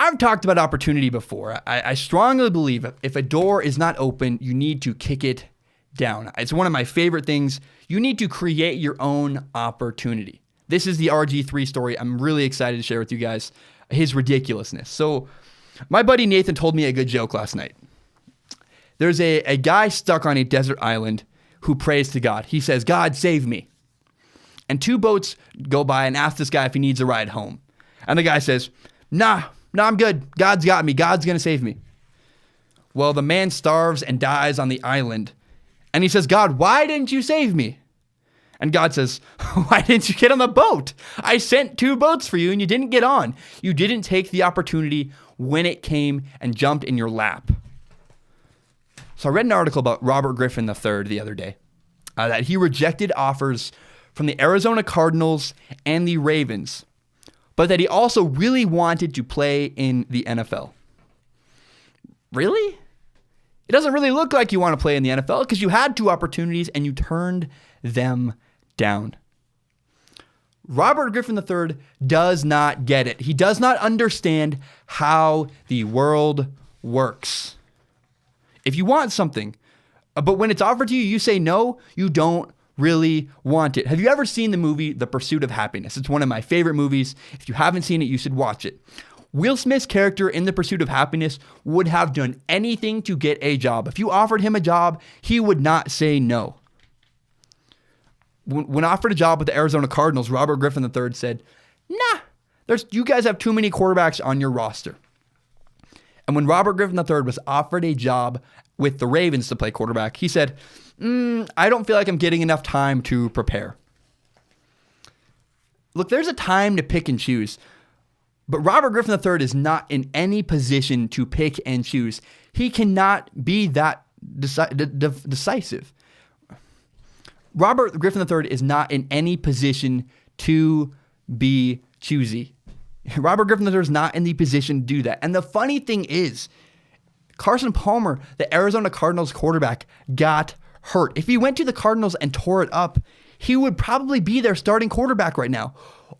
I've talked about opportunity before. I strongly believe if a door is not open, you need to kick it down. It's one of my favorite things. You need to create your own opportunity. This is the RG3 story. I'm really excited to share with you guys his ridiculousness. So my buddy Nathan told me a good joke last night. There's a guy stuck on a desert island who prays to God. He says, God, save me. And 2 boats go by and ask this guy if he needs a ride home. And the guy says, Nah, I'm good. God's got me. God's going to save me. Well, the man starves and dies on the island. And he says, God, why didn't you save me? And God says, why didn't you get on the boat? I sent 2 boats for you and you didn't get on. You didn't take the opportunity when it came and jumped in your lap. So I read an article about Robert Griffin III the other day, that he rejected offers from the Arizona Cardinals and the Ravens, but that he also really wanted to play in the NFL. Really? It doesn't really look like you want to play in the NFL because you had 2 opportunities and you turned them down. Robert Griffin III does not get it. He does not understand how the world works. If you want something, but when it's offered to you, you say no, you don't really want it. Have you ever seen the movie The Pursuit of Happiness? It's one of my favorite movies. If you haven't seen it, you should watch it. Will Smith's character in The Pursuit of Happiness would have done anything to get a job. If you offered him a job, he would not say no. When offered a job with the Arizona Cardinals, Robert Griffin III said, nah, you guys have too many quarterbacks on your roster. And when Robert Griffin III was offered a job with the Ravens to play quarterback, he said, I don't feel like I'm getting enough time to prepare. Look, there's a time to pick and choose. But Robert Griffin III is not in any position to pick and choose. He cannot be that decisive. Robert Griffin III is not in any position to be choosy. Robert Griffin III is not in the position to do that. And the funny thing is, Carson Palmer, the Arizona Cardinals quarterback, got hurt. If he went to the Cardinals and tore it up, he would probably be their starting quarterback right now.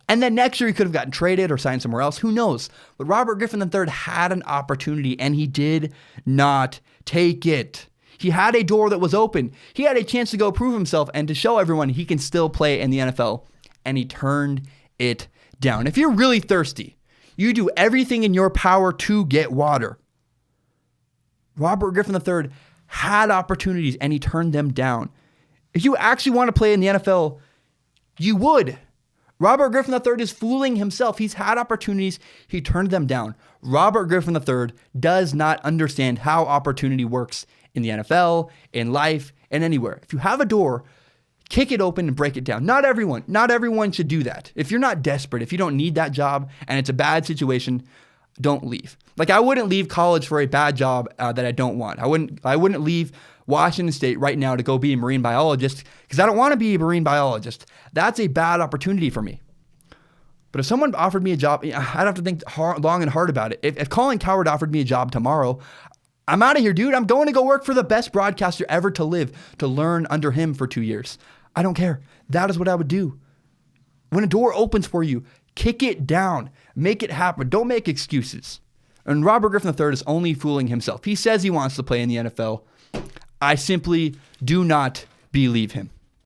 And then next year he could have gotten traded or signed somewhere else. Who knows? But Robert Griffin III had an opportunity and he did not take it. He had a door that was open. He had a chance to go prove himself and to show everyone he can still play in the NFL. And he turned it down. If you're really thirsty, you do everything in your power to get water. Robert Griffin III had opportunities and he turned them down. If you actually want to play in the NFL, you would. Robert Griffin III is fooling himself. He's had opportunities. He turned them down. Robert Griffin III does not understand how opportunity works in the NFL, in life, and anywhere. If you have a door, kick it open and break it down. Not everyone should do that. If you're not desperate, if you don't need that job and it's a bad situation, don't leave. Like I wouldn't leave college for a bad job that I don't want. I wouldn't leave Washington State right now to go be a marine biologist because I don't want to be a marine biologist. That's a bad opportunity for me. But if someone offered me a job, I'd have to think long and hard about it. If Colin Cowherd offered me a job tomorrow, I'm out of here, dude. I'm going to go work for the best broadcaster ever to live, to learn under him for 2 years. I don't care. That is what I would do. When a door opens for you, kick it down. Make it happen. Don't make excuses. And Robert Griffin III is only fooling himself. He says he wants to play in the NFL. I simply do not believe him.